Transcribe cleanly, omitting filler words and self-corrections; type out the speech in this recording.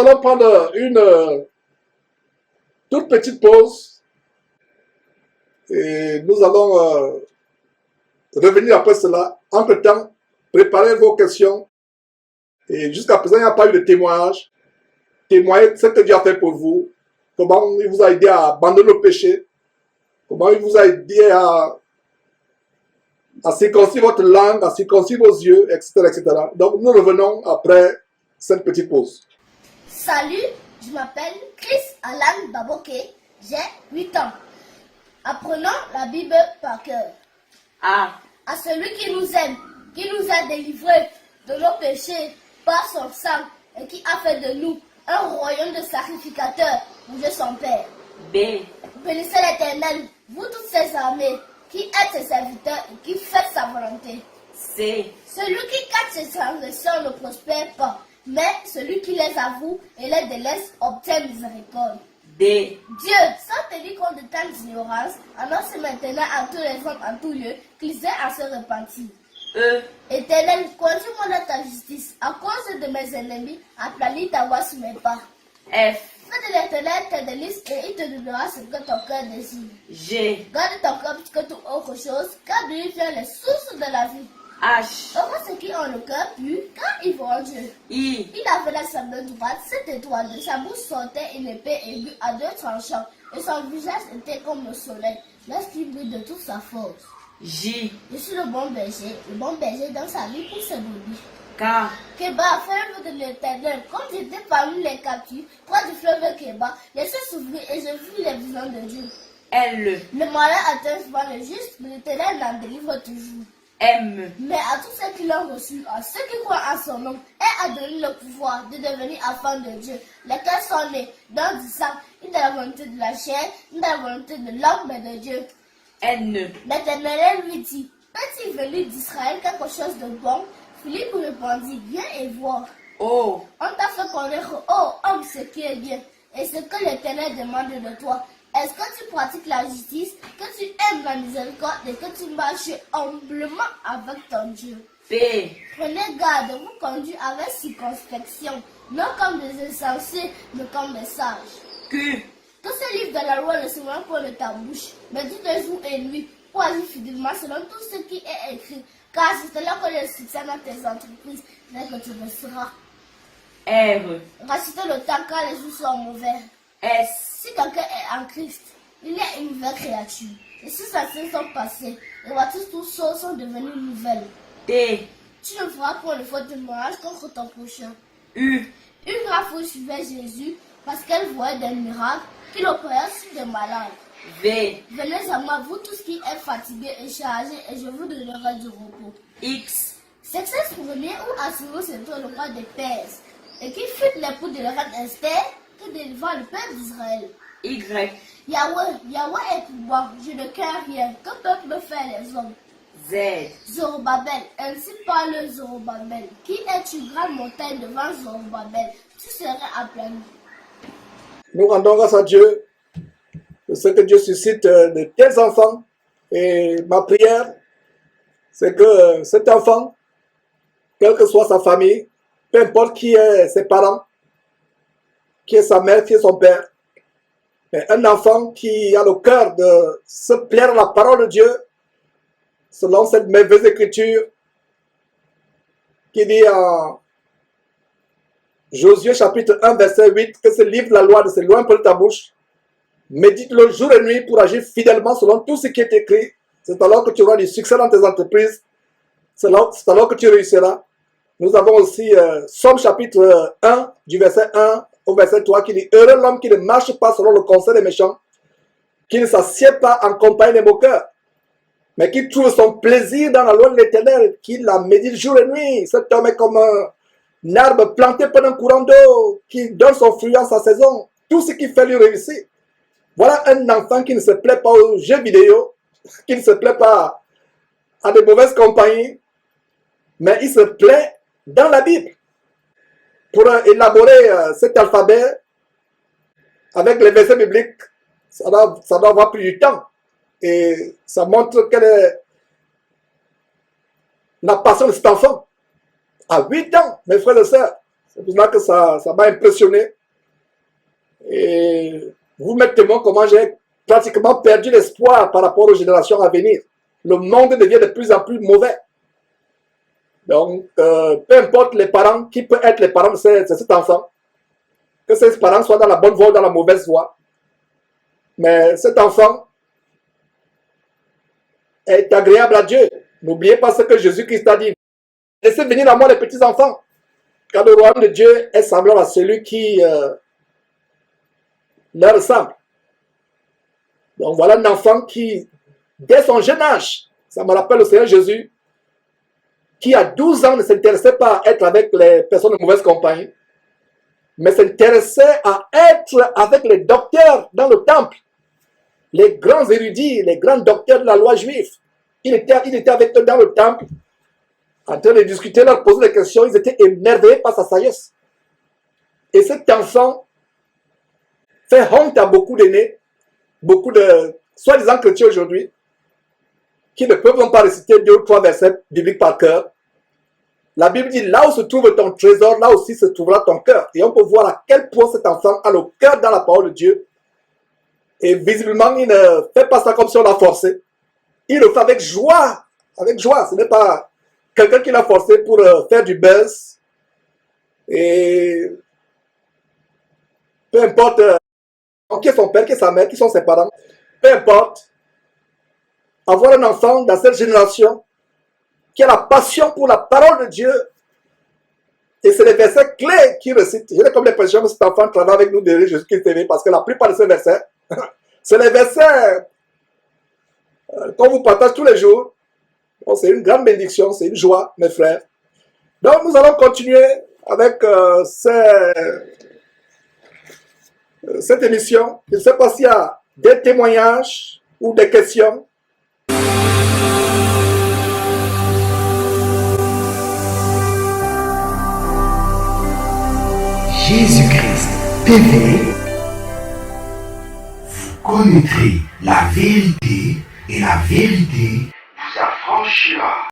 allons prendre une toute petite pause et nous allons revenir après cela. Entre-temps, préparez vos questions. Et jusqu'à présent, il n'y a pas eu de témoignage. Témoignez ce que Dieu a fait pour vous. Comment il vous a aidé à abandonner le péché. Comment il vous a aidé à circoncire votre langue, à circoncire vos yeux, etc., etc. Donc, nous revenons après cette petite pause. Salut, je m'appelle Chris Alan Baboke, j'ai 8 ans. Apprenons la Bible par cœur. À celui qui nous aime, qui nous a délivrés de nos péchés par son sang et qui a fait de nous un royaume de sacrificateurs pour Dieu son Père. Bénissez l'Éternel, vous toutes ses armées, qui êtes ses serviteurs et qui faites sa volonté. Celui qui cache ses transgressions ne prospère pas, mais celui qui les avoue et les délaisse obtient miséricorde. Dieu, sans tenir compte de ta ignorance, annonce maintenant à tous les hommes en tout lieu qu'ils aient à se repentir. Éternel, conduis-moi dans ta justice, à cause de mes ennemis, aplanis ta voix sur mes pas. Fais de l'Éternel tes délices et il te donnera ce que ton cœur désire. Garde ton cœur plus que toute autre chose, car de lui vient les sources de la vie. Heureux ceux qui ont le cœur pur, car ils verront Dieu. Il avait la sa main droite, cette étoile, de sa bouche sortait une épée aiguë à 2 tranchants, et son visage était comme le soleil, lorsqu'il brille de toute sa force. Je suis le bon berger dans sa vie pour ses brebis. Kéba, fleuve de l'Éternel, quand j'étais parmi les captifs, près du fleuve Kéba, les cieux s'ouvrirent et je vis les visions de Dieu. Le malin atteint souvent le juste, mais l'Éternel l'en délivre toujours. Mais à tous ceux qui l'ont reçu, à ceux qui croient en son nom, et a donné le pouvoir de devenir enfants de Dieu, lesquels sont nés dans du sang, ni de la volonté de la chair, ni de la volonté de l'homme, mais de Dieu. L'Éternel lui dit, peut-il venir d'Israël quelque chose de bon? Philippe répondit, viens et vois. On t'a fait connaître, homme, ce qui est bien, et ce que l'Éternel demande de toi. Est-ce que tu pratiques la justice, que tu aimes la miséricorde et que tu marches humblement avec ton Dieu? Prenez garde de vous conduire avec circonspection, non comme des insensés, mais comme des sages. Que ce livre de la loi ne se rend pas de ta bouche, mais dis de jour et nuit, pour agir fidèlement selon tout ce qui est écrit, car c'est là que le succès dans tes entreprises, dès que tu le seras. Rachetez le temps car les jours sont mauvais. Si quelqu'un est en Christ, il est une nouvelle créature. Et si ses sins sont passés, et voici toutes choses sont devenues nouvelles. Tu ne feras point le faux témoignage contre ton prochain. Une grave foule suivait Jésus parce qu'elle voyait des miracles qu'il opérait sur des malades. Venez à moi, vous tous qui êtes fatigués et chargés, et je vous donnerai du repos. C'est que ce souvenir où Assyrus était le roi des Perses, et qui fut l'époux de la reine Esther, qui délivra le peuple d'Israël. Yahweh est pour moi, je ne crains rien, que peuvent faire les hommes. Zorobabel, ainsi parle Zorobabel. Qui est une grande montagne devant Zorobabel? Tu serais aplani. Nous rendons grâce à Dieu de ce que Dieu suscite de tels enfants. Et ma prière, c'est que cet enfant, quelle que soit sa famille, peu importe qui est ses parents, qui est sa mère, qui est son père, mais un enfant qui a le cœur de se plaire à la parole de Dieu, selon cette merveilleuse écriture qui dit en Josué chapitre 1 verset 8 que ce livre de la loi ne s'éloigne pas de ta bouche, médite-le jour et nuit pour agir fidèlement selon tout ce qui est écrit. C'est alors que tu auras du succès dans tes entreprises, c'est alors que tu réussiras. Nous avons aussi Somme chapitre 1 du verset 1 au verset 3 qui dit « Heureux l'homme qui ne marche pas selon le conseil des méchants, qui ne s'assied pas en compagnie des moqueurs, mais qui trouve son plaisir dans la loi de l'Éternel, qui la médite jour et nuit. Cet homme est comme un arbre planté par un courant d'eau, qui donne son fruit en sa saison. Tout ce qui fait lui réussir. » Voilà un enfant qui ne se plaît pas aux jeux vidéo, qui ne se plaît pas à de mauvaises compagnies, mais il se plaît dans la Bible. Pour élaborer cet alphabet avec les versets bibliques, ça doit avoir plus du temps. Et ça montre quelle est la passion de cet enfant. À 8 ans, mes frères et sœurs, C'est pour ça que ça m'a impressionné. Et vous mettez témoin comment j'ai pratiquement perdu l'espoir par rapport aux générations à venir. Le monde devient de plus en plus mauvais. Donc, peu importe les parents, qui peut être les parents de cet enfant, que ces parents soient dans la bonne voie ou dans la mauvaise voie, mais cet enfant est agréable à Dieu. N'oubliez pas ce que Jésus-Christ a dit. Laissez venir à moi les petits enfants, car le royaume de Dieu est semblable à celui qui leur ressemble. Donc voilà un enfant qui, dès son jeune âge, ça me rappelle le Seigneur Jésus, qui à 12 ans ne s'intéressait pas à être avec les personnes de mauvaise compagnie, mais s'intéressait à être avec les docteurs dans le temple, les grands érudits, les grands docteurs de la loi juive. Il était avec eux dans le temple, en train de discuter, leur poser des questions, ils étaient émerveillés par sa sagesse. Et cet enfant fait honte à beaucoup d'aînés, beaucoup de soi-disant chrétiens aujourd'hui, qui ne peuvent même pas réciter 2 ou 3 versets bibliques par cœur. La Bible dit, là où se trouve ton trésor, là aussi se trouvera ton cœur. Et on peut voir à quel point cet enfant a le cœur dans la parole de Dieu. Et visiblement, il ne fait pas ça comme si on l'a forcé. Il le fait avec joie. Avec joie. Ce n'est pas quelqu'un qui l'a forcé pour faire du buzz. Et peu importe qui est son père, qui est sa mère, qui sont ses parents. Peu importe. Avoir un enfant dans cette génération qui a la passion pour la parole de Dieu. Et c'est les versets clés qu'il récite. J'ai comme l'impression que cet enfant travaille avec nous derrière Jésus-Christ TV parce que la plupart de ces versets, c'est les versets qu'on vous partage tous les jours. Bon, c'est une grande bénédiction, c'est une joie, mes frères. Donc, nous allons continuer avec cette émission. Je ne sais pas s'il y a des témoignages ou des questions. Jésus-Christ TV, vous connaîtrez la vérité et la vérité vous affranchira.